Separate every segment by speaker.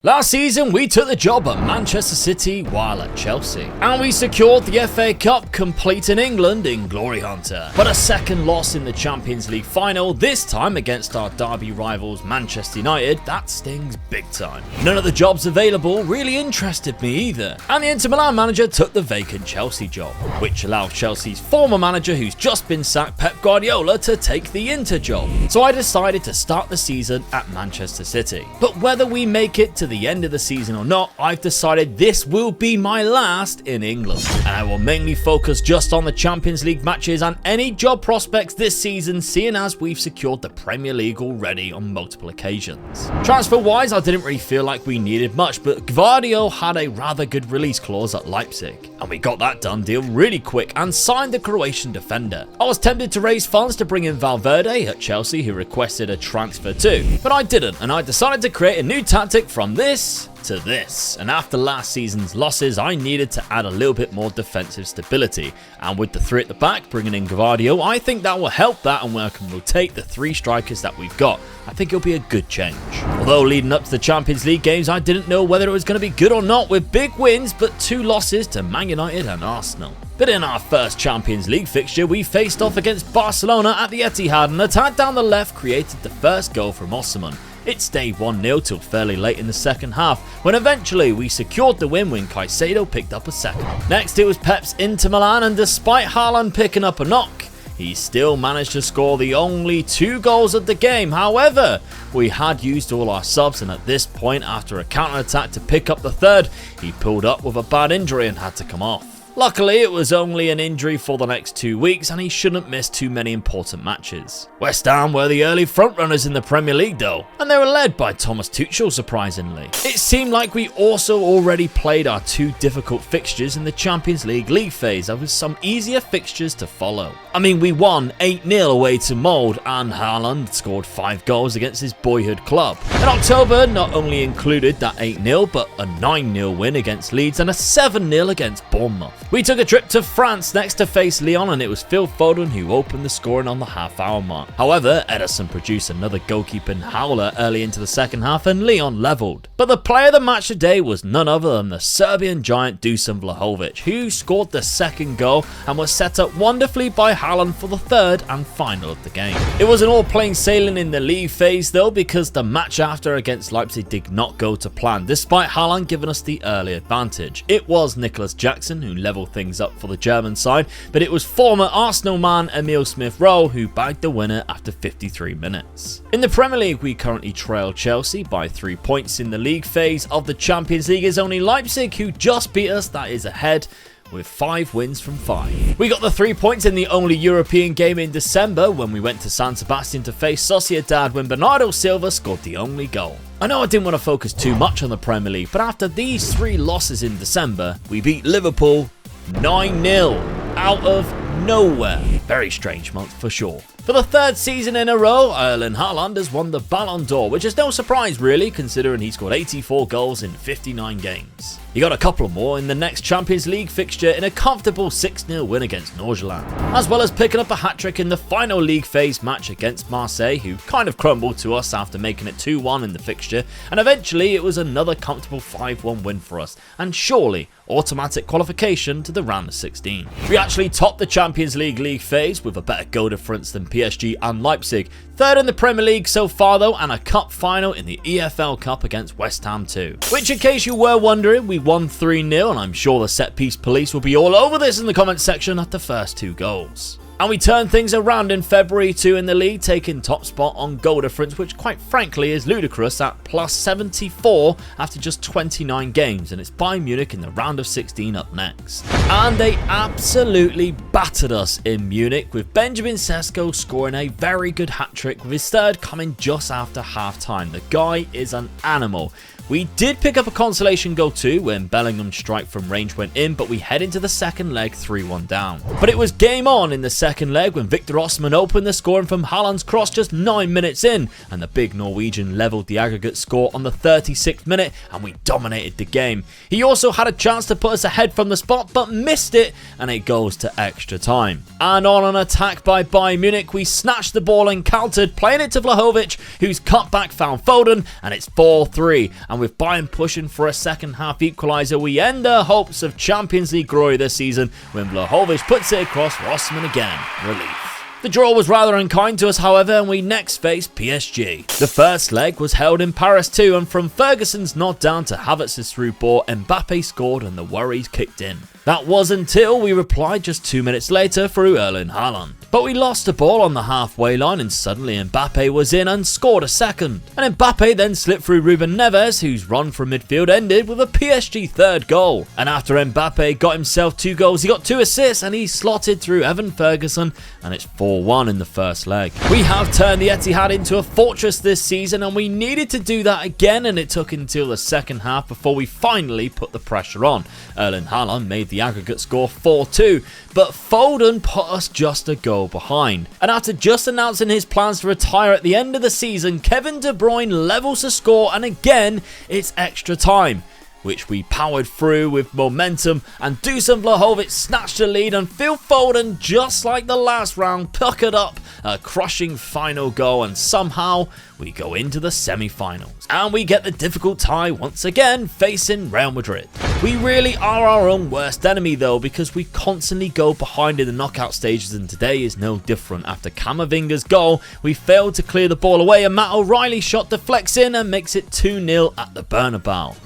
Speaker 1: Last season, we took the job at Manchester City while at Chelsea, and we secured the FA Cup complete in England in Glory Hunter. But a second loss in the Champions League final, this time against our derby rivals Manchester United, that stings big time. None of the jobs available really interested me either, and the Inter Milan manager took the vacant Chelsea job, which allowed Chelsea's former manager who's just been sacked, Pep Guardiola, to take the Inter job. So I decided to start the season at Manchester City. But whether we make it to the end of the season or not, I've decided this will be my last in England, and I will mainly focus just on the Champions League matches and any job prospects this season, seeing as we've secured the Premier League already on multiple occasions. Transfer wise, I didn't really feel like we needed much, but Gvardiol had a rather good release clause at Leipzig, and we got that done deal really quick and signed the Croatian defender. I was tempted to raise funds to bring in Valverde at Chelsea, who requested a transfer too, but I didn't, and I decided to create a new tactic from this to this. And after last season's losses, I needed to add a little bit more defensive stability, and with the three at the back, bringing in Gvardiol, I think that will help that, and where I can rotate the three strikers that we've got, I think it'll be a good change. Although leading up to the Champions League games, I didn't know whether it was going to be good or not, with big wins but two losses to Man United and Arsenal. But in our first Champions League fixture, we faced off against Barcelona at the Etihad, and an attack down the left created the first goal from Osimhen. It stayed 1-0 till fairly late in the second half, when eventually we secured the win when Caicedo picked up a second. Next it was Pep's Inter Milan, and despite Haaland picking up a knock, he still managed to score the only 2 goals of the game. However, we had used all our subs, and at this point, after a counter-attack to pick up the third, he pulled up with a bad injury and had to come off. Luckily, it was only an injury for the next 2 weeks, and he shouldn't miss too many important matches. West Ham were the early frontrunners in the Premier League though, and they were led by Thomas Tuchel surprisingly. It seemed like we also already played our 2 difficult fixtures in the Champions League phase, with some easier fixtures to follow. I mean, we won 8-0 away to Molde, and Haaland scored 5 goals against his boyhood club. In October, not only included that 8-0, but a 9-0 win against Leeds and a 7-0 against Bournemouth. We took a trip to France next to face Lyon, and it was Phil Foden who opened the scoring on the half-hour mark. However, Ederson produced another goalkeeping howler early into the second half, and Lyon levelled. But the player of the match today was none other than the Serbian giant Dusan Vlahovic, who scored the second goal and was set up wonderfully by Haaland for the third and final of the game. It wasn't all plain sailing in the league phase though, because the match after against Leipzig did not go to plan, despite Haaland giving us the early advantage. It was Nicholas Jackson who leveled things up for the German side, but it was former Arsenal man Emil Smith-Rowe who bagged the winner after 53 minutes. In the Premier League, we currently trail Chelsea by 3 points. In the league phase of the Champions League, is only Leipzig who just beat us that is ahead, with 5 wins from 5. We got the 3 points in the only European game in December when we went to San Sebastian to face Sociedad, when Bernardo Silva scored the only goal. I know I didn't want to focus too much on the Premier League, but after these 3 losses in December, we beat Liverpool 9-0 out of nowhere. Very strange month for sure. For the 3rd season in a row, Erling Haaland has won the Ballon d'Or, which is no surprise really, considering he scored 84 goals in 59 games. He got a couple more in the next Champions League fixture in a comfortable 6-0 win against Nordsjælland, as well as picking up a hat-trick in the final league phase match against Marseille, who kind of crumbled to us after making it 2-1 in the fixture, and eventually it was another comfortable 5-1 win for us, and surely automatic qualification to the round of 16. We actually topped the Champions League phase with a better goal difference than PSG and Leipzig, 3rd in the Premier League so far though, and a cup final in the EFL Cup against West Ham too. Which, in case you were wondering, we won 3-0, and I'm sure the set piece police will be all over this in the comment section at the first 2 goals. And we turned things around in February too in the league, taking top spot on goal difference, which quite frankly is ludicrous at plus 74 after just 29 games, and it's Bayern Munich in the round of 16 up next. And they absolutely battered us in Munich, with Benjamin Sesko scoring a very good hat-trick, with his 3rd coming just after half-time. The guy is an animal. We did pick up a consolation goal too when Bellingham's strike from range went in, but we head into the second leg 3-1 down. But it was game on in the second leg when Victor Osimhen opened the scoring from Haaland's cross just 9 minutes in, and the big Norwegian levelled the aggregate score on the 36th minute, and we dominated the game. He also had a chance to put us ahead from the spot, but missed it, and it goes to extra time. And on an attack by Bayern Munich, we snatched the ball and countered, playing it to Vlahovic, whose cutback found Foden, and it's 4-3. And And with Bayern pushing for a second half equaliser, we end our hopes of Champions League glory this season when Vlahovic puts it across for Osman again. Relief. The draw was rather unkind to us, however, and we next faced PSG. The first leg was held in Paris too, and from Ferguson's nod down to Havertz's through ball, Mbappe scored and the worries kicked in. That was until we replied just 2 minutes later through Erling Haaland. But we lost the ball on the halfway line and suddenly Mbappe was in and scored a second. And Mbappe then slipped through Ruben Neves, whose run from midfield ended with a PSG third goal. And after Mbappe got himself 2 goals, he got 2 assists and he slotted through Evan Ferguson, and it's 4-1 in the first leg. We have turned the Etihad into a fortress this season, and we needed to do that again, and it took until the second half before we finally put the pressure on. Erling Haaland made the aggregate score 4-2, but Foden put us just a goal behind. And after just announcing his plans to retire at the end of the season, Kevin De Bruyne levels the score, and again it's extra time, which we powered through with momentum, and Dusan Vlahovic snatched the lead, and Phil Foden, just like the last round, puckered up a crushing final goal, and somehow we go into the semi-finals. And we get the difficult tie once again, facing Real Madrid. We really are our own worst enemy though, because we constantly go behind in the knockout stages, and today is no different. After Camavinga's goal, we failed to clear the ball away, and Matt O'Reilly's shot deflects in and makes it 2-0 at the Bernabeu.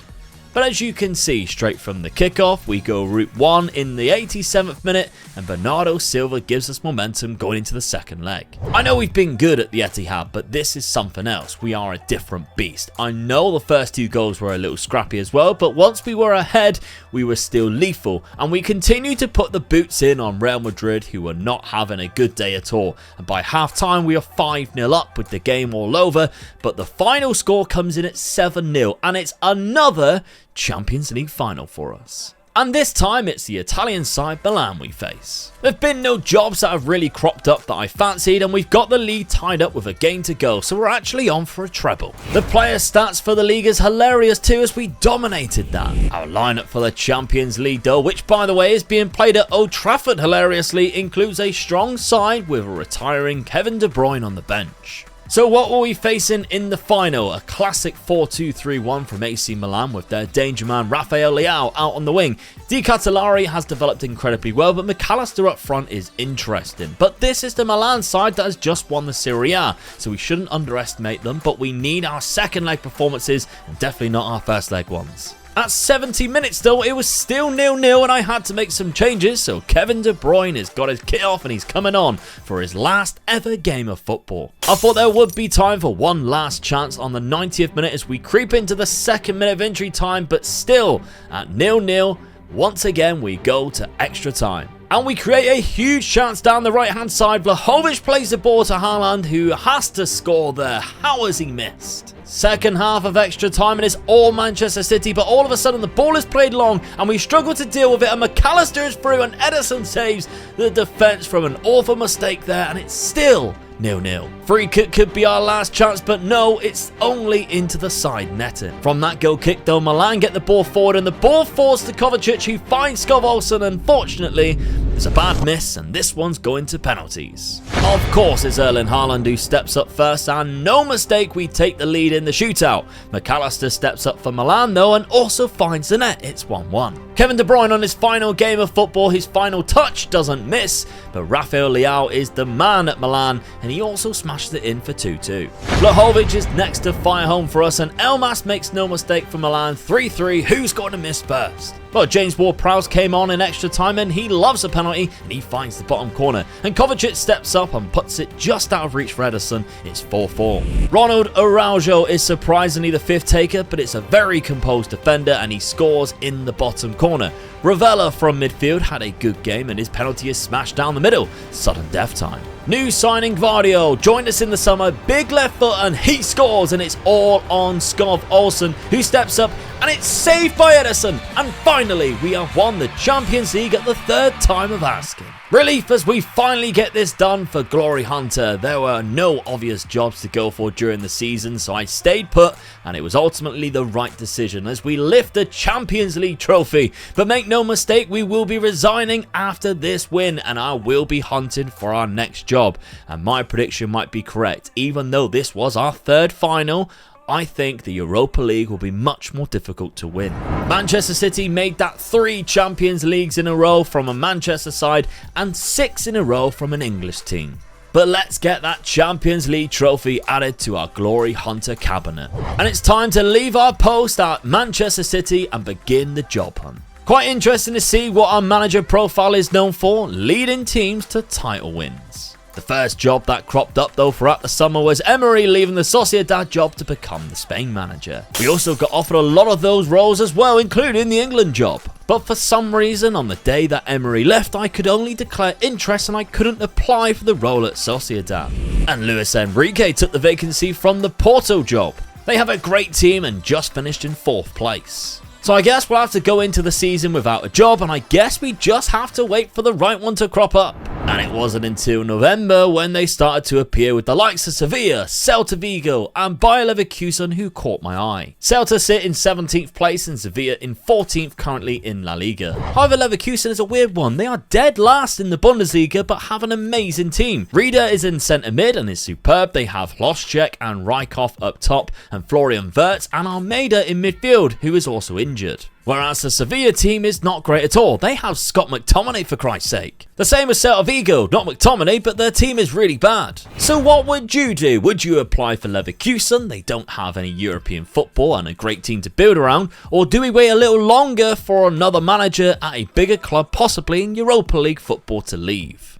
Speaker 1: But as you can see, straight from the kickoff, we go route 1 in the 87th minute, and Bernardo Silva gives us momentum going into the second leg. I know we've been good at the Etihad, but this is something else. We are a different beast. I know the first 2 goals were a little scrappy as well, but once we were ahead, we were still lethal, and we continued to put the boots in on Real Madrid, who were not having a good day at all. And by half-time, we are 5-0 up with the game all over, but the final score comes in at 7-0, and it's another Champions League final for us. And this time it's the Italian side Milan we face. There've been no jobs that have really cropped up that I fancied, and we've got the lead tied up with a game to go, so we're actually on for a treble. The player stats for the league is hilarious too, as we dominated that. Our lineup for the Champions League though, which by the way is being played at Old Trafford hilariously, includes a strong side with a retiring Kevin De Bruyne on the bench. So what were we facing in the final? A classic 4-2-3-1 from AC Milan with their danger man Rafael Leao out on the wing. Di Catalari has developed incredibly well, but McAllister up front is interesting. But this is the Milan side that has just won the Serie A, so we shouldn't underestimate them, but we need our second leg performances and definitely not our first leg ones. At 70 minutes though, it was still 0-0 and I had to make some changes, so Kevin De Bruyne has got his kit off and he's coming on for his last ever game of football. I thought there would be time for one last chance on the 90th minute as we creep into the 2nd minute of injury time, but still at 0-0, once again we go to extra time. And we create a huge chance down the right hand side. Vlahovic plays the ball to Haaland, who has to score there. How has he missed? Second half of extra time and it's all Manchester City, but all of a sudden the ball is played long and we struggle to deal with it, and McAllister is through and Ederson saves the defence from an awful mistake there, and it's still 0-0. Free kick could be our last chance, but no, it's only into the side netting. From that goal kick though, Milan get the ball forward and the ball falls to Kovacic, who finds Skov Olsen. Unfortunately, it's a bad miss and this one's going to penalties. Of course it's Erling Haaland who steps up first, and no mistake, we take the lead in the shootout. McAllister steps up for Milan though and also finds the net. It's 1-1. Kevin De Bruyne on his final game of football, his final touch doesn't miss, but Rafael Leao is the man at Milan and he also smashes it in for 2-2. Vlahovic is next to fire home for us, and Elmas makes no mistake for Milan. 3-3. Who's going to miss first? Well, James Ward-Prowse came on in extra time and he loves a penalty and he finds the bottom corner. And Kovacic steps up and puts it just out of reach for Ederson. It's 4-4. Ronald Araujo is surprisingly the 5th taker, but it's a very composed defender and he scores in the bottom corner. Ravella from midfield had a good game and his penalty is smashed down the middle. Sudden death time. New signing Gvardiol joined us in the summer, big left foot and he scores, and it's all on Skov Olsen, who steps up and it's saved by Ederson. And finally we have won the Champions League at the 3rd time of asking. Relief as we finally get this done for Glory Hunter. There were no obvious jobs to go for during the season, so I stayed put and it was ultimately the right decision as we lift the Champions League trophy. But make no mistake, we will be resigning after this win and I will be hunting for our next job. And my prediction might be correct. Even though this was our 3rd final, I think the Europa League will be much more difficult to win. Manchester City made that 3 Champions Leagues in a row from a Manchester side and 6 in a row from an English team. But let's get that Champions League trophy added to our Glory Hunter cabinet. And it's time to leave our post at Manchester City and begin the job hunt. Quite interesting to see what our manager profile is known for, leading teams to title wins. The first job that cropped up though throughout the summer was Emery leaving the Sociedad job to become the Spain manager. We also got offered a lot of those roles as well, including the England job. But for some reason, on the day that Emery left, I could only declare interest and I couldn't apply for the role at Sociedad. And Luis Enrique took the vacancy from the Porto job. They have a great team and just finished in 4th place. So I guess we'll have to go into the season without a job, and I guess we just have to wait for the right one to crop up. And it wasn't until November when they started to appear with the likes of Sevilla, Celta Vigo and Bayer Leverkusen who caught my eye. Celta sit in 17th place and Sevilla in 14th currently in La Liga. However, Leverkusen is a weird one. They are dead last in the Bundesliga but have an amazing team. Rieder is in centre mid and is superb. They have Hloschek and Rykov up top and Florian Wirtz and Almeida in midfield, who is also injured. Whereas the Sevilla team is not great at all. They have Scott McTominay for Christ's sake. The same as Celta Vigo, not McTominay, but their team is really bad. So what would you do? Would you apply for Leverkusen? They don't have any European football and a great team to build around. Or do we wait a little longer for another manager at a bigger club, possibly in Europa League football, to leave?